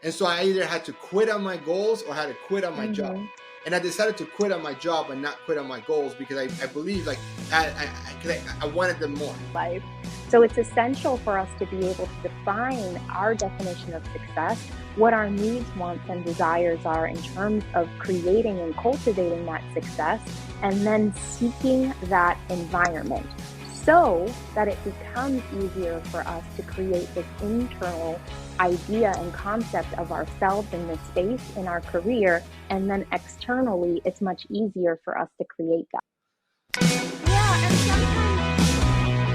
And so I either had to quit on my goals or had to quit on my job. Hmm. And I decided to quit on my job and not quit on my goals because I believe like I wanted them more. Life. So it's essential for us to be able to define our definition of success, what our needs, wants, and desires are in terms of creating and cultivating that success, and then seeking that environment so that it becomes easier for us to create this internal idea and concept of ourselves in this space in our career. And then externally, it's much easier for us to create that. Yeah, and sometimes.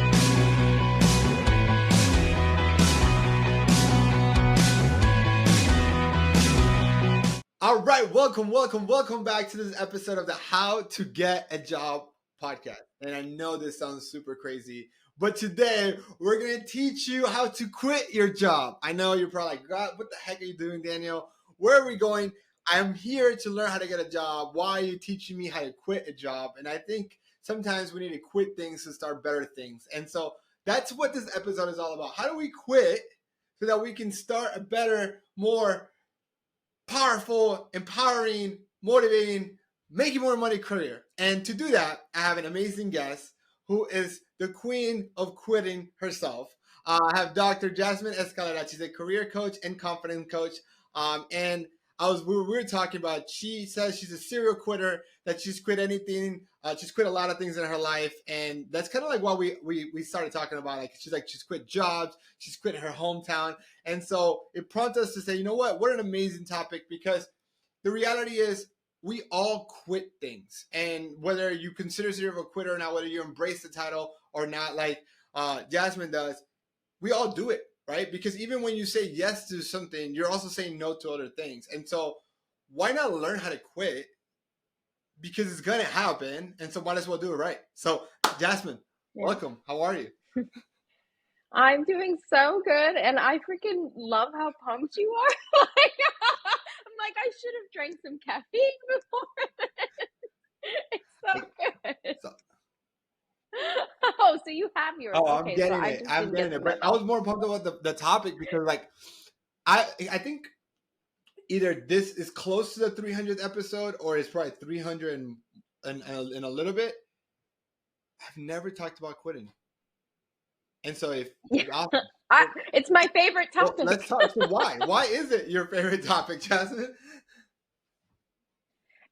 All right, welcome back to this episode of the How to Get a Job podcast. And I know this sounds super crazy, but today we're gonna teach you how to quit your job. I know you're probably like, God, what the heck are you doing, Daniel? Where are we going? I'm here to learn how to get a job. Why are you teaching me how to quit a job? And I think sometimes we need to quit things to start better things. And so that's what this episode is all about. How do we quit so that we can start a better, more powerful, empowering, motivating, making more money career? And to do that, I have an amazing guest who is the queen of quitting herself. I have Dr. Jasmine Escalera. She's a career coach and confidence coach. And we were talking about, she says she's a serial quitter, that she's quit anything. She's quit a lot of things in her life. And that's kind of like what we started talking about. Like, she's quit jobs, she's quit her hometown. And so it prompted us to say, you know what an amazing topic, because the reality is we all quit things. And whether you consider yourself a quitter or not, whether you embrace the title or not, like Jasmine does, we all do it, right? Because even when you say yes to something, you're also saying no to other things. And so why not learn how to quit? Because it's going to happen. And so might as well do it right. So, Jasmine, Yeah. welcome. How are you? I'm doing so good, and I freaking love how pumped you are. Like, I'm like, I should have drank some caffeine before. It's so good. So, Oh, so you have yours. oh, I'm Okay, so getting I it. just I'm didn't get getting the it. But I memo. was more pumped about the topic because, like, I think either this is close to the 300th episode or it's probably 300 and a little bit. I've never talked about quitting. And so if Yeah. awesome. I, it's my favorite Well, let's topic. talk. So why? Why is it your favorite topic, Jasmine?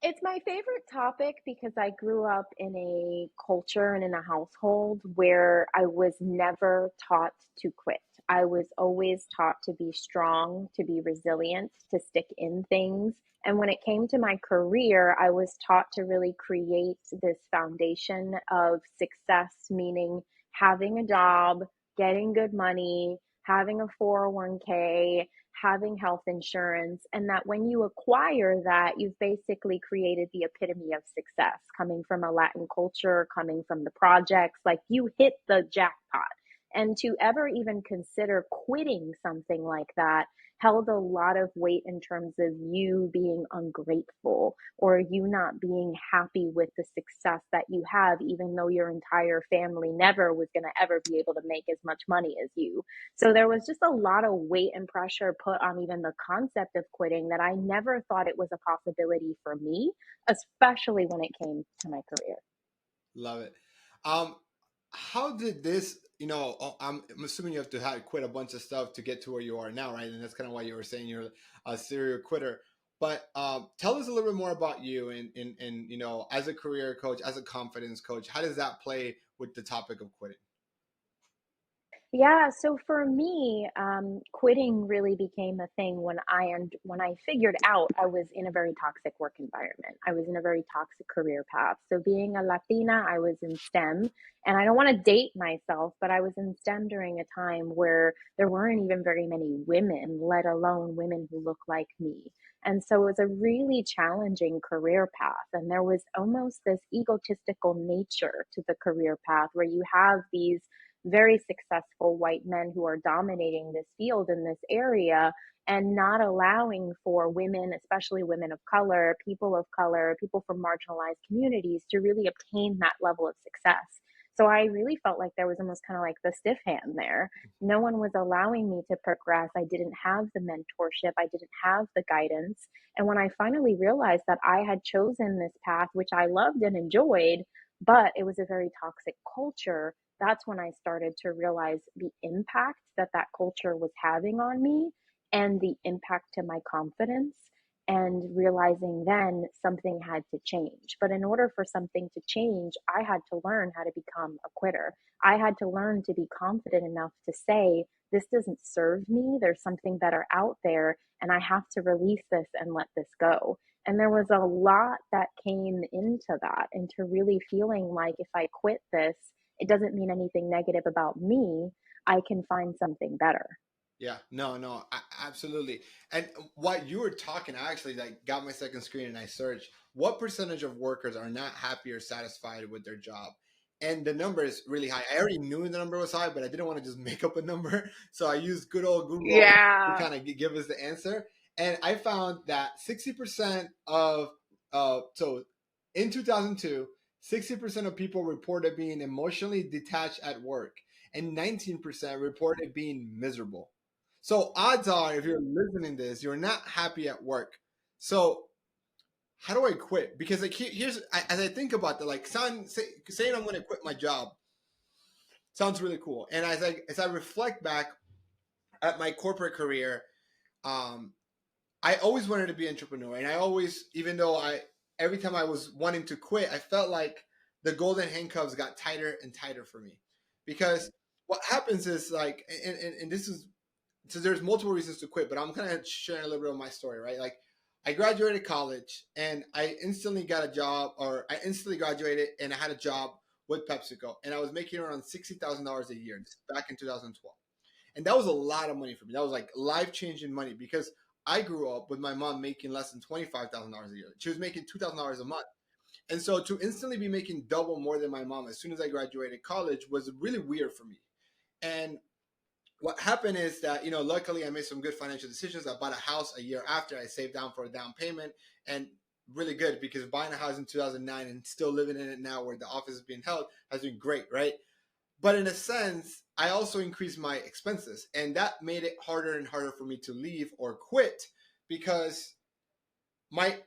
It's my favorite topic because I grew up in a culture and in a household where I was never taught to quit. I was always taught to be strong, to be resilient, to stick in things. And when it came to my career, I was taught to really create this foundation of success, meaning having a job, getting good money, having a 401k, having health insurance, and that when you acquire that, you've basically created the epitome of success, coming from a Latin culture, coming from the projects, like you hit the jackpot. And to ever even consider quitting something like that held a lot of weight in terms of you being ungrateful or you not being happy with the success that you have, even though your entire family never was going to ever be able to make as much money as you. So there was just a lot of weight and pressure put on even the concept of quitting that I never thought it was a possibility for me, especially when it came to my career. Love it. Um, how did this? I'm assuming you have to have quit a bunch of stuff to get to where you are now, right? And that's kind of why you were saying you're a serial quitter. But tell us a little bit more about you, and as a career coach, as a confidence coach, how does that play with the topic of quitting? Yeah, so for me, quitting really became a thing when I figured out I was in a very toxic work environment. I was in a very toxic career path. So being a Latina, I was in STEM, and I don't want to date myself, but I was in STEM during a time where there weren't even very many women, let alone women who look like me. And so it was a really challenging career path, and there was almost this egotistical nature to the career path where you have these very successful white men who are dominating this field in this area and not allowing for women, especially women of color, people from marginalized communities to really obtain that level of success. So I really felt like there was almost kind of like the stiff hand there. No one was allowing me to progress. I didn't have the mentorship, I didn't have the guidance. And when I finally realized that I had chosen this path, which I loved and enjoyed, but it was a very toxic culture, that's when I started to realize the impact that that culture was having on me and the impact to my confidence. And realizing then something had to change. But in order for something to change, I had to learn how to become a quitter. I had to learn to be confident enough to say, this doesn't serve me. There's something better out there, and I have to release this and let this go. And there was a lot that came into that, into really feeling like if I quit this, it doesn't mean anything negative about me. I can find something better. Yeah, no, no, absolutely. And what you were talking, I actually like got my second screen and I searched what percentage of workers are not happy or satisfied with their job. And the number is really high. I already knew the number was high, but I didn't want to just make up a number. So I used good old Google to Yeah. kind of give us the answer. And I found that 60% of, so in 2002, 60% of people reported being emotionally detached at work, and 19% reported being miserable. So odds are, if you're listening to this, you're not happy at work. So how do I quit? Because like here's as I think about that, like saying I'm going to quit my job sounds really cool. And as I reflect back at my corporate career, um, I always wanted to be an entrepreneur, and I always, even though every time I was wanting to quit, I felt like the golden handcuffs got tighter and tighter for me, because what happens is like, and this is so there's multiple reasons to quit, but I'm kind of sharing a little bit of my story, right? Like I graduated college and I instantly got a job, or I instantly graduated and I had a job with PepsiCo, and I was making around $60,000 a year back in 2012. And that was a lot of money for me. That was like life changing money, because I grew up with my mom making less than $25,000 a year. She was making $2,000 a month. And so to instantly be making double more than my mom as soon as I graduated college was really weird for me. And what happened is that, luckily I made some good financial decisions. I bought a house a year after. I saved down for a down payment, and really good, because buying a house in 2009 and still living in it now where the office is being held has been great, right? But in a sense, I also increased my expenses, and that made it harder and harder for me to leave or quit, because my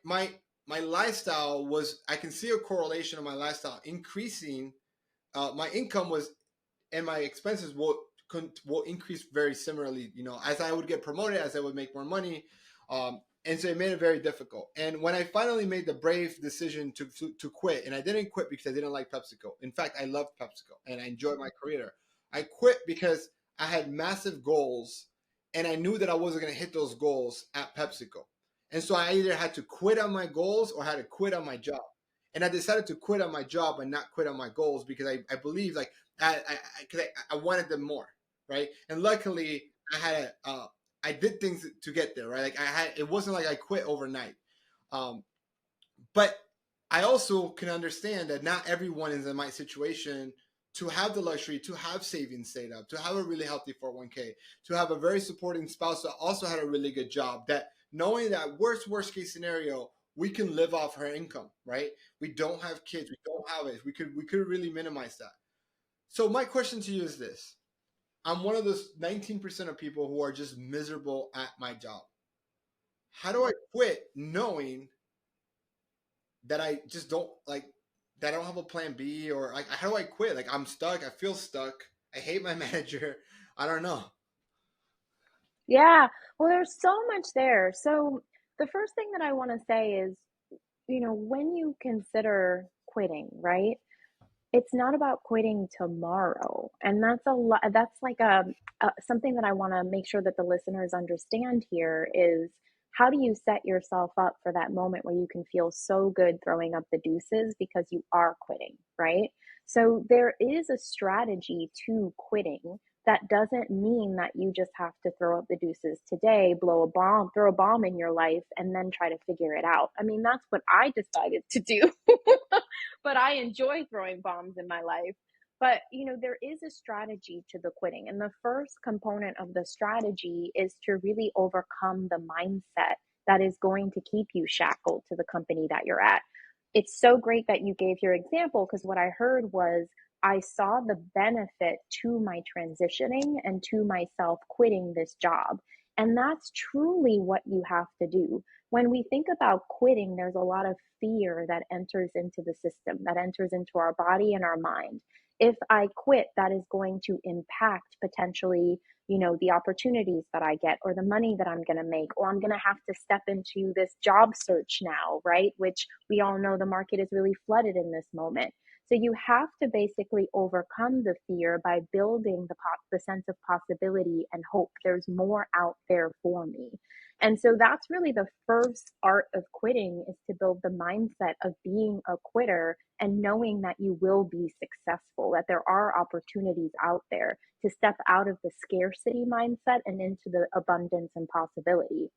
lifestyle was, I can see a correlation of my lifestyle increasing. My income was, and my expenses will increase very similarly. As I would get promoted, as I would make more money, and so it made it very difficult. And when I finally made the brave decision to quit, and I didn't quit because I didn't like PepsiCo. In fact, I loved PepsiCo and I enjoyed my career. I quit because I had massive goals, and I knew that I wasn't going to hit those goals at PepsiCo. And so I either had to quit on my goals or had to quit on my job. And I decided to quit on my job and not quit on my goals, because I believe like I wanted them more, right? And luckily, I did things to get there, right? Like it wasn't like I quit overnight. Um, but I also can understand that not everyone is in my situation to have the luxury to have savings set up, to have a really healthy 401k, to have a very supporting spouse that also had a really good job. That knowing that worst case scenario, we can live off her income, right? We don't have kids, we don't have it. We could really minimize that. So my question to you is this: I'm one of those 19% of people who are just miserable at my job. How do I quit knowing that I just don't like, that I don't have a plan B, or like how do I quit? Like I'm stuck. I feel stuck. I hate my manager. I don't know. Yeah. Well, there's so much there. So, the first thing that I want to say is, when you consider quitting, right? It's not about quitting tomorrow. And that's a lot. That's like something that I want to make sure that the listeners understand here is, how do you set yourself up for that moment where you can feel so good throwing up the deuces because you are quitting, right? So there is a strategy to quitting. That doesn't mean that you just have to throw up the deuces today, blow a bomb, throw a bomb in your life, and then try to figure it out. I mean, that's what I decided to do. But I enjoy throwing bombs in my life. But, there is a strategy to the quitting. And the first component of the strategy is to really overcome the mindset that is going to keep you shackled to the company that you're at. It's so great that you gave your example, because what I heard was, I saw the benefit to my transitioning and to myself quitting this job. And that's truly what you have to do. When we think about quitting, there's a lot of fear that enters into the system, that enters into our body and our mind. If I quit, that is going to impact potentially, the opportunities that I get or the money that I'm going to make, or I'm going to have to step into this job search now, right? Which we all know the market is really flooded in this moment. So you have to basically overcome the fear by building the sense of possibility and hope. There's more out there for me. And so that's really the first art of quitting, is to build the mindset of being a quitter and knowing that you will be successful, that there are opportunities out there to step out of the scarcity mindset and into the abundance and possibility.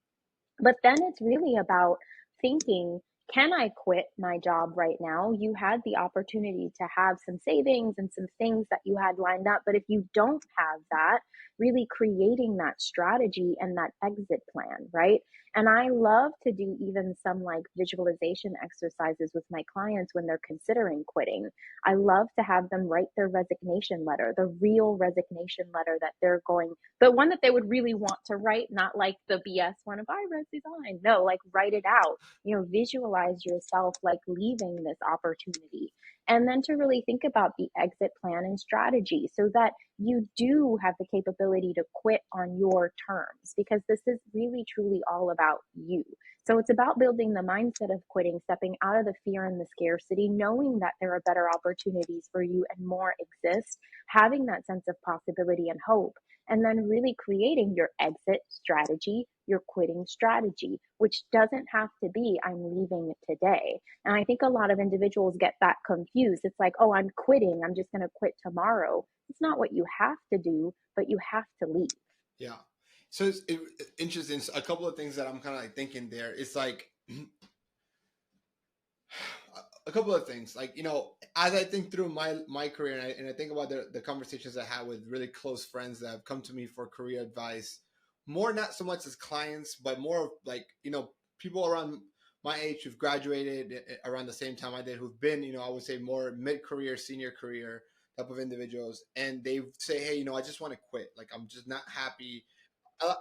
But then it's really about thinking, can I quit my job right now? You had the opportunity to have some savings and some things that you had lined up. But if you don't have that, really creating that strategy and that exit plan, right? And I love to do even some like visualization exercises with my clients when they're considering quitting. I love to have them write their resignation letter, the real resignation letter that they're going, the one that they would really want to write, not like the BS one of I resign. No, like write it out. Visualize yourself like leaving this opportunity. And then to really think about the exit plan and strategy so that you do have the capability to quit on your terms, because this is really truly all about you. So it's about building the mindset of quitting, stepping out of the fear and the scarcity, knowing that there are better opportunities for you and more exist, having that sense of possibility and hope, and then really creating your exit strategy, your quitting strategy, which doesn't have to be, I'm leaving today. And I think a lot of individuals get that confused. It's like, oh, I'm quitting. I'm just going to quit tomorrow. It's not what you have to do, but you have to leave. Yeah. So it's interesting. So a couple of things that I'm kind of like thinking there. It's like a couple of things. Like, as I think through my career, and I think about the conversations I had with really close friends that have come to me for career advice, more not so much as clients, but more of like, people around my age who've graduated around the same time I did, who've been, I would say more mid-career, senior career type of individuals. And they say, hey, I just want to quit. Like, I'm just not happy.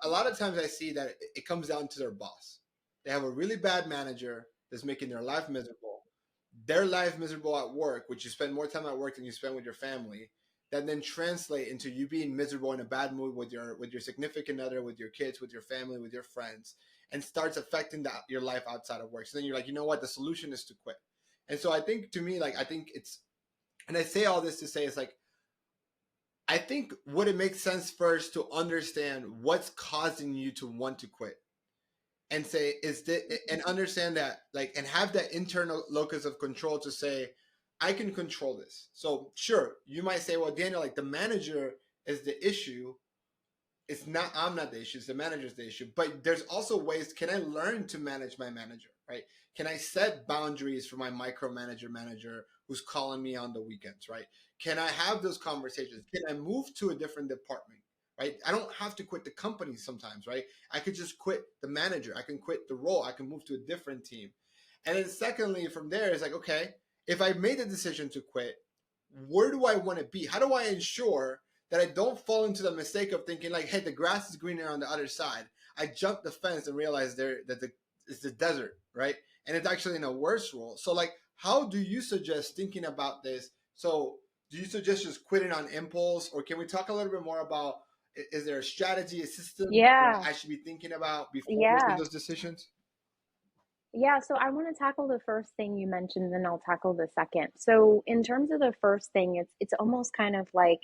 A lot of times I see that it comes down to their boss. They have a really bad manager that's making their life miserable. Their life miserable at work, which you spend more time at work than you spend with your family, that then translate into you being miserable in a bad mood with your significant other, with your kids, with your family, with your friends, and starts affecting your life outside of work. So then you're like, you know what? The solution is to quit. And so I think, to me, like, I think it's, and I say all this to say, it's like, I think would it make sense first to understand what's causing you to want to quit, and say, is this, and understand that, like, and have that internal locus of control to say, I can control this. So sure, you might say, well, Daniel, like, the manager is the issue. It's not, I'm not the issue, it's the manager's the issue. But there's also ways, can I learn to manage my manager, right? Can I set boundaries for my manager who's calling me on the weekends, right? Can I have those conversations? Can I move to a different department, right? I don't have to quit the company sometimes, right? I could just quit the manager, I can quit the role, I can move to a different team. And then secondly, from there, it's like, okay, if I made the decision to quit, where do I want to be? How do I ensure that I don't fall into the mistake of thinking like, hey, the grass is greener on the other side. I jumped the fence and realized it's the desert, right? And it's actually in a worse role. So like, how do you suggest thinking about this? So do you suggest just quitting on impulse, or can we talk a little bit more about, is there a strategy, a system that Yeah. I should be thinking about before making Yeah. those decisions? Yeah, so I want to tackle the first thing you mentioned, then I'll tackle the second. So in terms of the first thing, it's almost kind of like,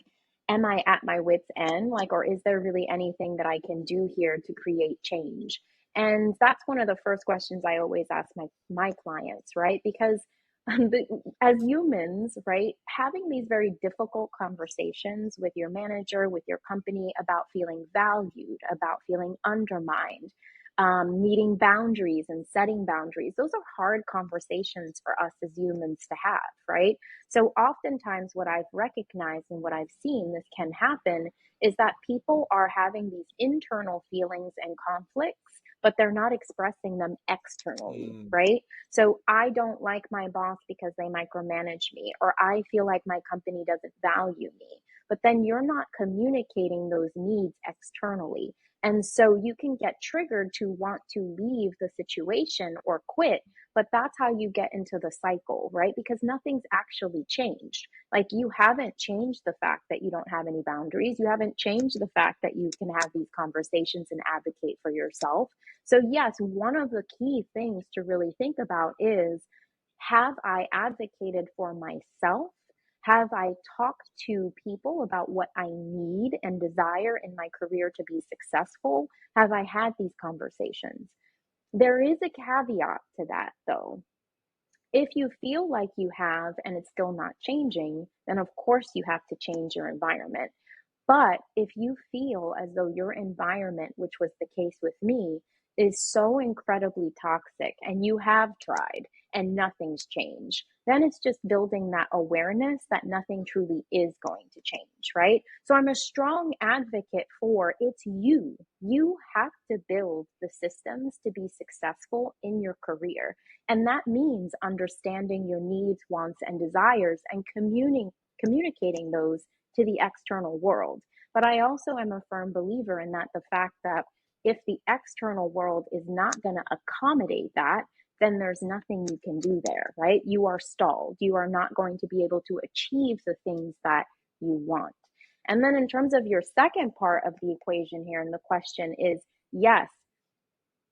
am I at my wit's end? Like, or is there really anything that I can do here to create change? And that's one of the first questions I always ask my clients, right? Because as humans, right, having these very difficult conversations with your manager, with your company about feeling valued, about feeling undermined, needing boundaries and setting boundaries. Those are hard conversations for us as humans to have, right? So, oftentimes, what I've recognized and what I've seen this can happen is that people are having these internal feelings and conflicts, but they're not expressing them externally, Mm, right? So, I don't like my boss because they micromanage me, or I feel like my company doesn't value me. But then you're not communicating those needs externally. And so you can get triggered to want to leave the situation or quit, but that's how you get into the cycle, right? Because nothing's actually changed. Like you haven't changed the fact that you don't have any boundaries. You haven't changed the fact that you can have these conversations and advocate for yourself. So, yes, one of the key things to really think about is, have I advocated for myself? Have I talked to people about what I need and desire in my career to be successful? Have I had these conversations? There is a caveat to that, though. If you feel like you have and it's still not changing, then of course you have to change your environment. But if you feel as though your environment, which was the case with me, is so incredibly toxic and you have tried and nothing's changed, then it's just building that awareness that nothing truly is going to change, right? So I'm a strong advocate for, it's you. You have to build the systems to be successful in your career. And that means understanding your needs, wants, and desires and communicating those to the external world. But I also am a firm believer in that the fact that if the external world is not going to accommodate that, then there's nothing you can do there, right? You are stalled. You are not going to be able to achieve the things that you want. And then, in terms of your second part of the equation here, and the question is, yes,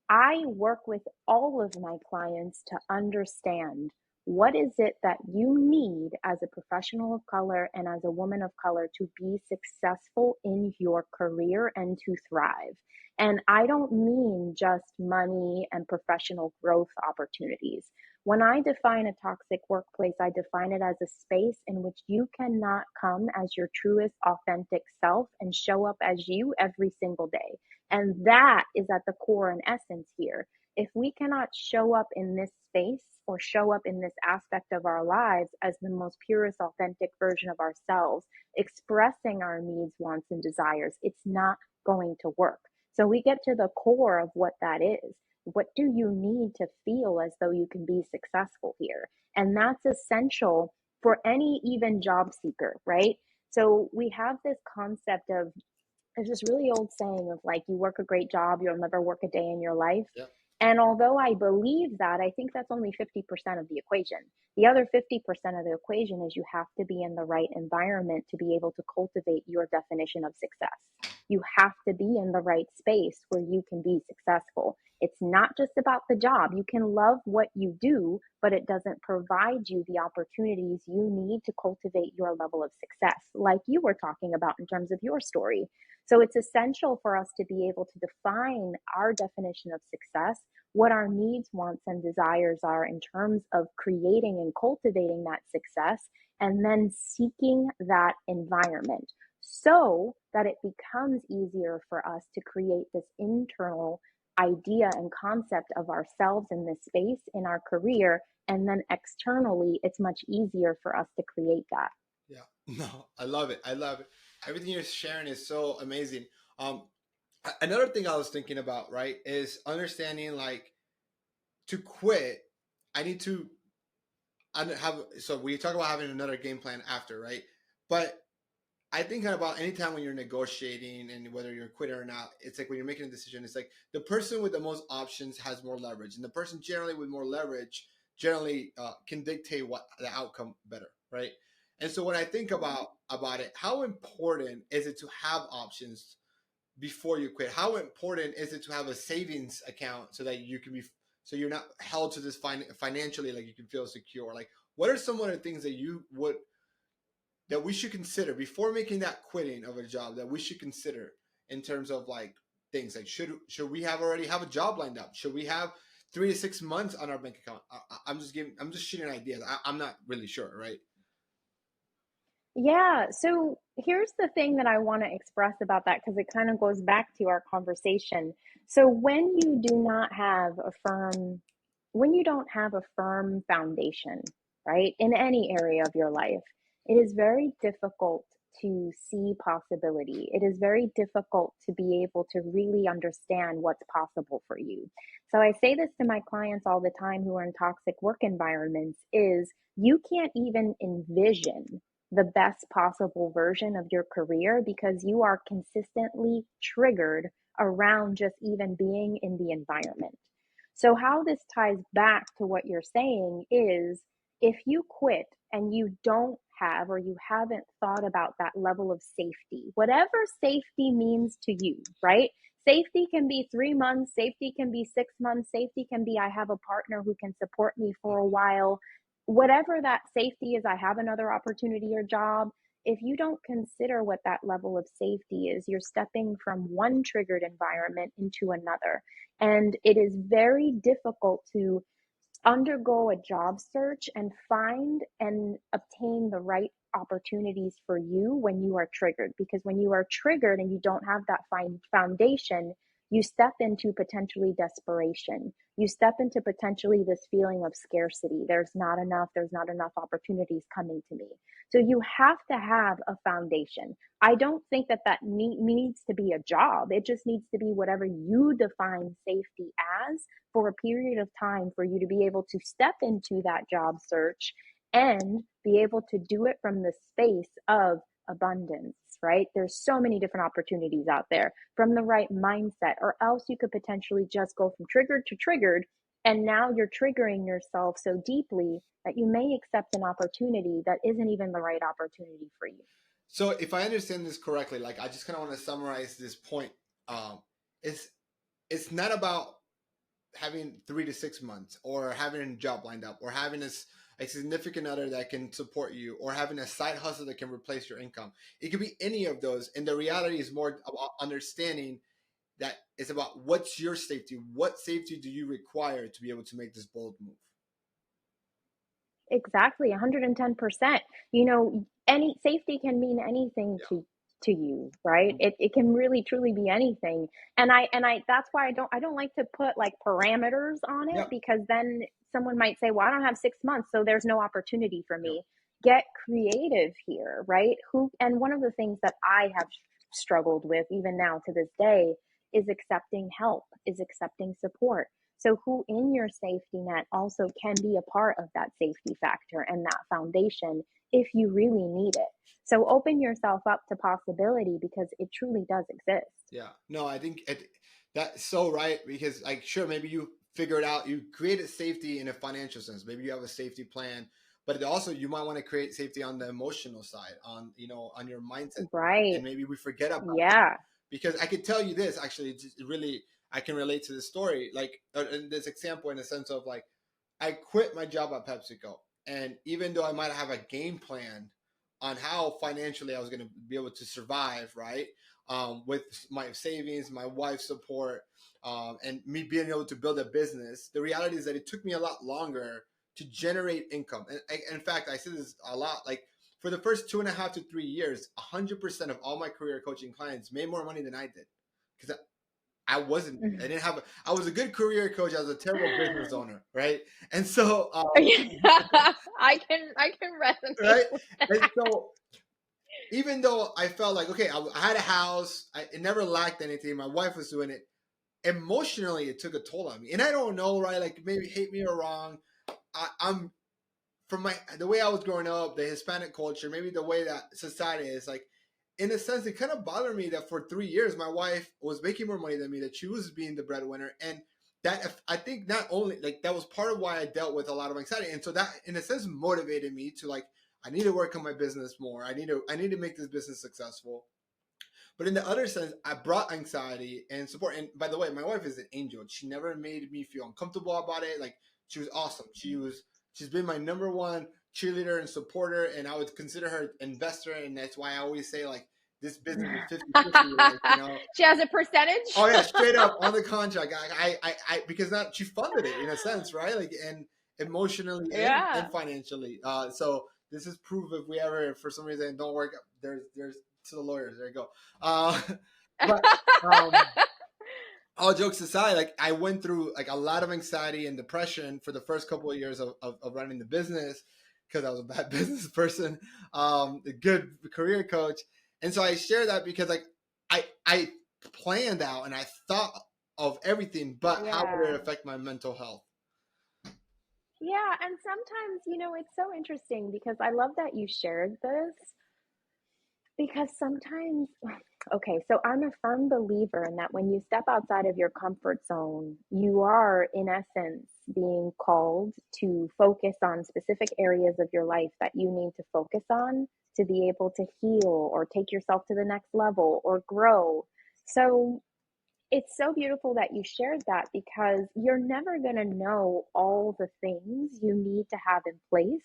I work with all of my clients to understand, what is it that you need as a professional of color and as a woman of color to be successful in your career and to thrive. And I don't mean just money and professional growth opportunities. When I define a toxic workplace, I define it as a space in which you cannot come as your truest, authentic self and show up as you every single day. And that is at the core and essence here. If we cannot show up in this space or show up in this aspect of our lives as the most purest, authentic version of ourselves, expressing our needs, wants, and desires, it's not going to work. So we get to the core of what that is. What do you need to feel as though you can be successful here? And that's essential for any even job seeker, right? So we have this concept of, there's this really old saying of like, you work a great job, you'll never work a day in your life. yeah. And although I believe that, I think that's only 50% of the equation. The other 50% of the equation is you have to be in the right environment to be able to cultivate your definition of success. You have to be in the right space where you can be successful. It's not just about the job. You can love what you do, but it doesn't provide you the opportunities you need to cultivate your level of success, like you were talking about in terms of your story. So it's essential for us to be able to define our definition of success, what our needs, wants, and desires are in terms of creating and cultivating that success, and then seeking that environment so that it becomes easier for us to create this internal idea and concept of ourselves in this space in our career. And then externally, it's much easier for us to create that. Yeah. No, I love it. I love it. Everything you're sharing is so amazing. Um, Another thing I was thinking about, right, is understanding like to quit, I need to have, so we talk about having another game plan after, right? But I think about anytime when you're negotiating and whether you're a quitter or not, it's like when you're making a decision, it's like the person with the most options has more leverage, and the person generally with more leverage generally can dictate what the outcome better, right? And so when I think about it, how important is it to have options before you quit? How important is it to have a savings account so that you can be, so you're not held to this financially, like you can feel secure? Like, what are some of the things that you would, that we should consider before making that quitting of a job, that we should consider in terms of like things like, should we have already have a job lined up? Should we have 3 to 6 months on our bank account? I'm just shooting ideas. I'm not really sure, right? Yeah, so here's the thing that I want to express about that because it kind of goes back to our conversation. So when you don't have a firm foundation, right, in any area of your life, it is very difficult to see possibility. It is very difficult to be able to really understand what's possible for you. So I say this to my clients all the time who are in toxic work environments is you can't even envision the best possible version of your career because you are consistently triggered around just even being in the environment. So, how this ties back to what you're saying is if you quit and you don't have or you haven't thought about that level of safety, whatever safety means to you, right? Safety can be 3 months, safety can be 6 months, safety can be I have a partner who can support me for a while, whatever that safety is, I have another opportunity or job. If you don't consider what that level of safety is, you're stepping from one triggered environment into another. And it is very difficult to undergo a job search and find and obtain the right opportunities for you when you are triggered. Because when you are triggered and you don't have that foundation, you step into potentially desperation. You step into potentially this feeling of scarcity. There's not enough opportunities coming to me. So you have to have a foundation. I don't think that needs to be a job. It just needs to be whatever you define safety as for a period of time for you to be able to step into that job search and be able to do it from the space of abundance, right? There's so many different opportunities out there from the right mindset, or else you could potentially just go from triggered to triggered. And now you're triggering yourself so deeply that you may accept an opportunity that isn't even the right opportunity for you. So if I understand this correctly, like I just kind of want to summarize this point. Um, it's it's not about having 3 to 6 months or having a job lined up or having a significant other that can support you or having a side hustle that can replace your income. It could be any of those. And the reality is more about understanding that it's about what's your safety. What safety do you require to be able to make this bold move? Exactly, 110%. You know, any safety can mean anything Yeah. to you, right? It can really truly be anything. And I that's why I don't like to put like parameters on it Yep. because then someone might say, "Well, I don't have 6 months, so there's no opportunity for Yep. me." Get creative here, right? Who and one of the things that I have struggled with even now to this day is accepting help, is accepting support. So, who in your safety net also can be a part of that safety factor and that foundation if you really need it. So, open yourself up to possibility because it truly does exist. Yeah. No, I think that's so right because, like, sure, maybe you figure it out. You created safety in a financial sense. Maybe you have a safety plan, but it also you might want to create safety on the emotional side, on on your mindset, Right. and maybe we forget about that Yeah. because I could tell you this actually. It's really, I can relate to the story, like in this example, in the sense of like I quit my job at PepsiCo, and even though I might have a game plan on how financially I was going to be able to survive, right? With my savings, my wife's support, and me being able to build a business. The reality is that it took me a lot longer to generate income. And in fact, I say this a lot. Like for the first 2.5 to 3 years, 100% of all my career coaching clients made more money than I did because I wasn't. I didn't have. I was a good career coach. I was a terrible business owner, right? And so, I can resonate right. with And that. so, even though I felt like okay, I had a house, it never lacked anything. My wife was doing it. Emotionally, it took a toll on me, and I don't know, right? Like maybe hate me or wrong. I'm from the way I was growing up, the Hispanic culture, maybe the way that society is like. In a sense, it kind of bothered me that for 3 years, my wife was making more money than me, that she was being the breadwinner, and that I think not only like that was part of why I dealt with a lot of anxiety, and so that in a sense motivated me to like I need to work on my business more. I need to make this business successful. But in the other sense, I brought anxiety and support. And by the way, my wife is an angel. She never made me feel uncomfortable about it. Like she was awesome. She's been my number one cheerleader and supporter, and I would consider her investor. And that's why I always say like this business is 50-50. Like She has a percentage. oh yeah, straight up on the contract. Because not she funded it in a sense, right? Like and emotionally and Yeah. financially. So This is proof if we ever for some reason don't work. There's to the lawyers. There you go. Uh, but all jokes aside, like I went through like a lot of anxiety and depression for the first couple of years of running the business because I was a bad business person, a good career coach. And so I share that because like I planned out and I thought of everything, but how would it Yeah. affect my mental health? Yeah, and sometimes, it's so interesting because I love that you shared this because sometimes, okay, so I'm a firm believer in that when you step outside of your comfort zone, you are, in essence, being called to focus on specific areas of your life that you need to focus on to be able to heal or take yourself to the next level or grow. So it's so beautiful that you shared that because you're never going to know all the things you need to have in place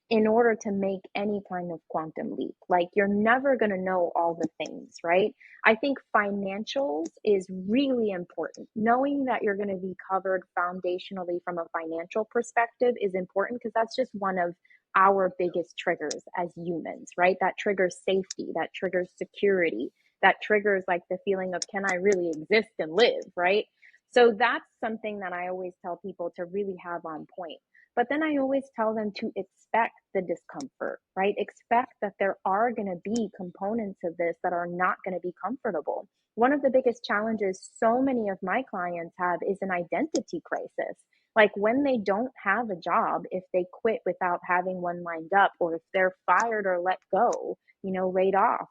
in order to make any kind of quantum leap. Like, you're never going to know all the things, right? I think financials is really important. Knowing that you're going to be covered foundationally from a financial perspective is important because that's just one of our biggest triggers as humans, right? That triggers safety, that triggers security, that triggers like the feeling of can I really exist and live, right? So that's something that I always tell people to really have on point. But then I always tell them to expect the discomfort, right? Expect that there are going to be components of this that are not going to be comfortable. One of the biggest challenges so many of my clients have is an identity crisis. Like when they don't have a job, if they quit without having one lined up, or if they're fired or let go, laid off,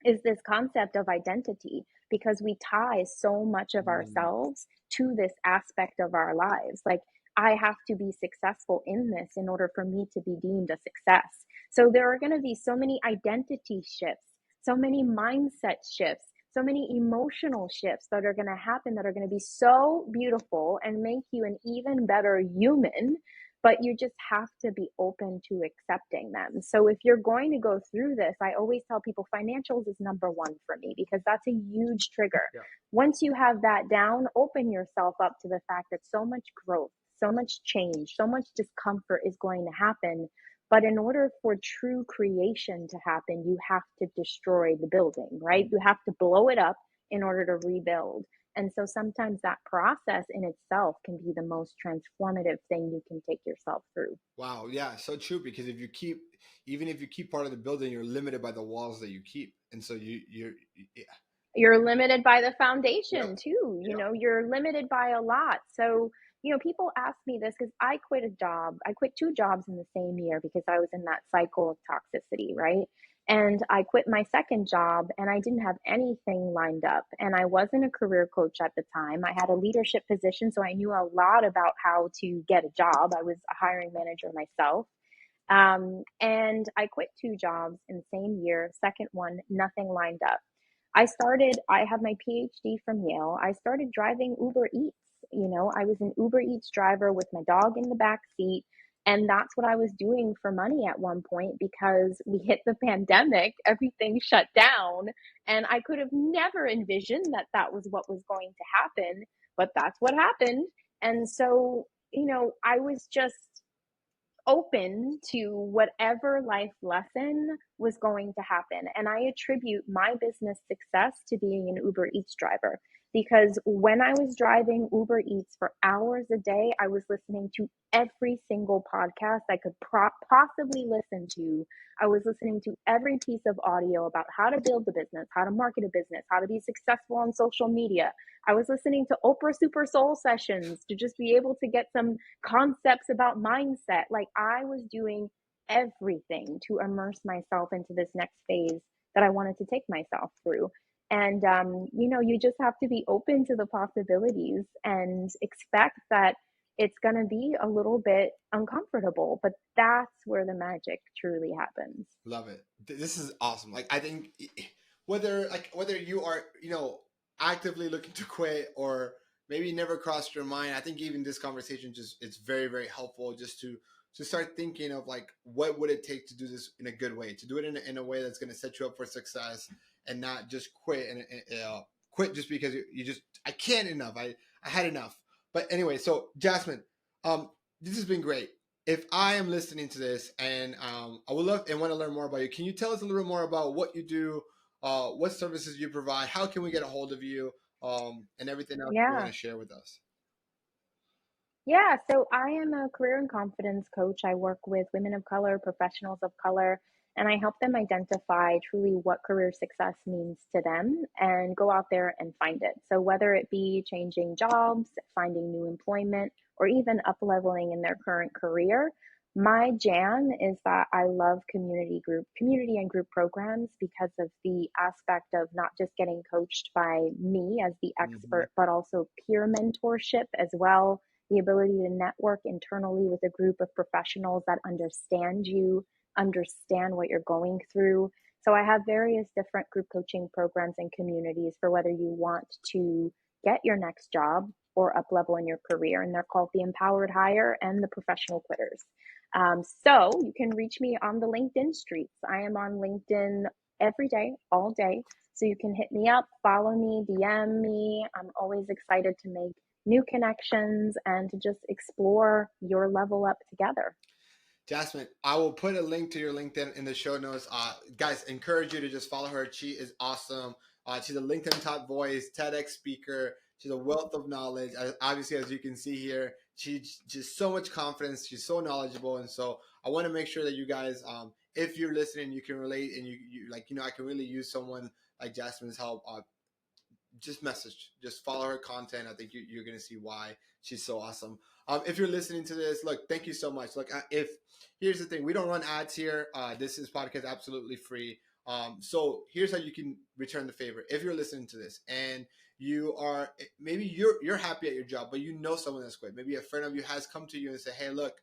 is this concept of identity because we tie so much of Mm, ourselves to this aspect of our lives. Like, I have to be successful in this in order for me to be deemed a success. So, there are going to be so many identity shifts, so many mindset shifts, so many emotional shifts that are going to happen that are going to be so beautiful and make you an even better human, but you just have to be open to accepting them. So if you're going to go through this, I always tell people financials is number one for me because that's a huge trigger. yeah. Once you have that down, open yourself up to the fact that so much growth, so much change, so much discomfort is going to happen. But in order for true creation to happen, you have to destroy the building, right? You have to blow it up in order to rebuild. And so sometimes that process in itself can be the most transformative thing you can take yourself through. Wow, yeah, so true. Because even if you keep part of the building, you're limited by the walls that you keep, and so yeah, You're limited by the yep, foundation too. yep. You're limited by a lot. So, people ask me this because I quit a job. I quit two jobs in the same year because I was in that cycle of toxicity, right? And I quit my second job and I didn't have anything lined up. And I wasn't a career coach at the time. I had a leadership position, so I knew a lot about how to get a job. I was a hiring manager myself. And I quit two jobs in the same year. Second one, nothing lined up. I have my PhD from Yale. I started driving Uber Eats. I was an Uber Eats driver with my dog in the back seat. And that's what I was doing for money at one point because we hit the pandemic, everything shut down. And I could have never envisioned that that was what was going to happen, but that's what happened. And so, I was just open to whatever life lesson was going to happen. And I attribute my business success to being an Uber Eats driver because when I was driving Uber Eats for hours a day, I was listening to every single podcast I could possibly listen to. I was listening to every piece of audio about how to build a business, how to market a business, how to be successful on social media. I was listening to Oprah Super Soul sessions to just be able to get some concepts about mindset. Like, I was doing everything to immerse myself into this next phase that I wanted to take myself through. And, you just have to be open to the possibilities and expect that it's going to be a little bit uncomfortable, but that's where the magic truly happens. Love it. This is awesome. Like I think whether you are actively looking to quit or maybe never crossed your mind, I think even this conversation just it's very very helpful just to start thinking of like what would it take to do this in a good way, to do it in a way that's going to set you up for success and not just quit and quit just because you just I can't enough. I had enough. But anyway, so Jasmine, this has been great. if I am listening to this and I would love and want to learn more about you, can you tell us a little bit more about what you do, what services you provide, how can we get a hold of you, and everything else you want Yeah. to share with us? Yeah, so I am a career and confidence coach. I work with women of color, professionals of color, and I help them identify truly what career success means to them and go out there and find it. So whether it be changing jobs, finding new employment, or even up leveling in their current career, my jam is that I love community and group programs because of the aspect of not just getting coached by me as the Hmm. expert, but also peer mentorship as well, the ability to network internally with a group of professionals that understand you, understand what you're going through. So I have various different group coaching programs and communities for whether you want to get your next job or up level in your career. And they're called the Empowered Hire and the Professional Quitters. So you can reach me on the LinkedIn streets. I am on LinkedIn every day, all day. So you can hit me up, follow me, DM me. I'm always excited to make new connections and to just explore your level up together. Jasmine, I will put a link to your LinkedIn in the show notes. Guys, encourage you to just follow her. She is awesome. She's a LinkedIn top voice, TEDx speaker. She's a wealth of knowledge. Obviously, as you can see here, she's just so much confidence. She's so knowledgeable, and so I want to make sure that you guys, if you're listening, you can relate, and you like, I can really use someone like Jasmine's help. Just message, just follow her content. I think you're going to see why she's so awesome. If you're listening to this, look, thank you so much. Look, if here's the thing, we don't run ads here. This is podcast absolutely free. So here's how you can return the favor. If you're listening to this and you are, maybe you're happy at your job, but you know someone that's quit. Maybe a friend of you has come to you and say, hey, look,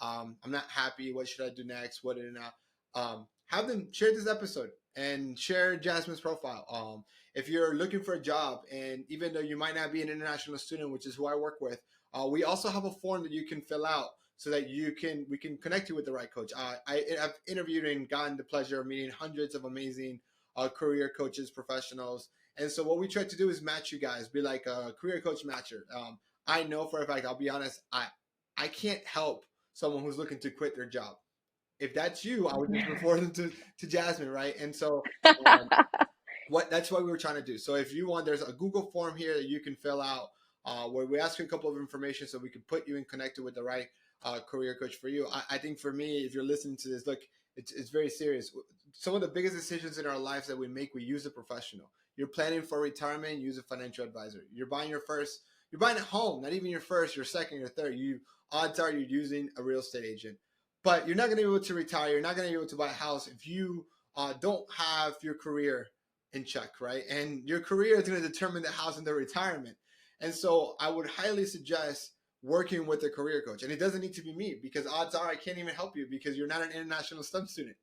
I'm not happy. What should I do next? What did I have them share this episode and share Jasmine's profile. If you're looking for a job, and even though you might not be an international student, which is who I work with, we also have a form that you can fill out so that we can connect you with the right coach. I've interviewed and gotten the pleasure of meeting hundreds of amazing career coaches, professionals, and so what we try to do is match you guys, be like a career coach matcher. I know for a fact, I'll be honest, I can't help someone who's looking to quit their job. If that's you, I would just refer them to Jasmine, right? And so um, what that's what we were trying to do. So if you want, there's a Google form here that you can fill out where we ask you a couple of information so we can put you in connected with the right career coach for you. I think for me, if you're listening to this, look, it's very serious. Some of the biggest decisions in our lives that we make, we use a professional. You're planning for retirement, use a financial advisor. You're buying a home, not even your first, your second, your third. Odds are you're using a real estate agent. But you're not going to be able to retire. You're not going to be able to buy a house if you don't have your career in check, right? And your career is going to determine the house and the retirement. And so I would highly suggest working with a career coach. And it doesn't need to be me because odds are I can't even help you because you're not an international STEM student.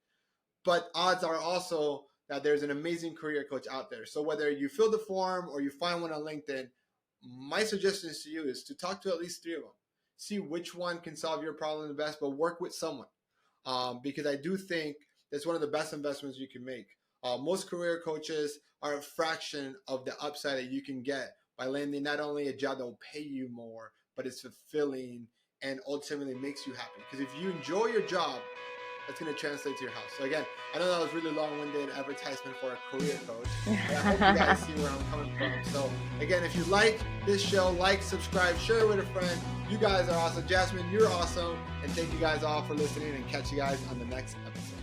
But odds are also that there's an amazing career coach out there. So whether you fill the form or you find one on LinkedIn, my suggestions to you is to talk to at least three of them. See which one can solve your problem the best, but work with someone because I do think that's one of the best investments you can make. Most career coaches are a fraction of the upside that you can get by landing not only a job that will pay you more, but it's fulfilling and ultimately makes you happy. Because if you enjoy your job, that's going to translate to your house. So again, I know that was really long-winded advertisement for a career coach, but I hope you guys see where I'm coming from. So again, if you like this show, like, subscribe, share it with a friend. You guys are awesome. Jasmine, you're awesome. And thank you guys all for listening and catch you guys on the next episode.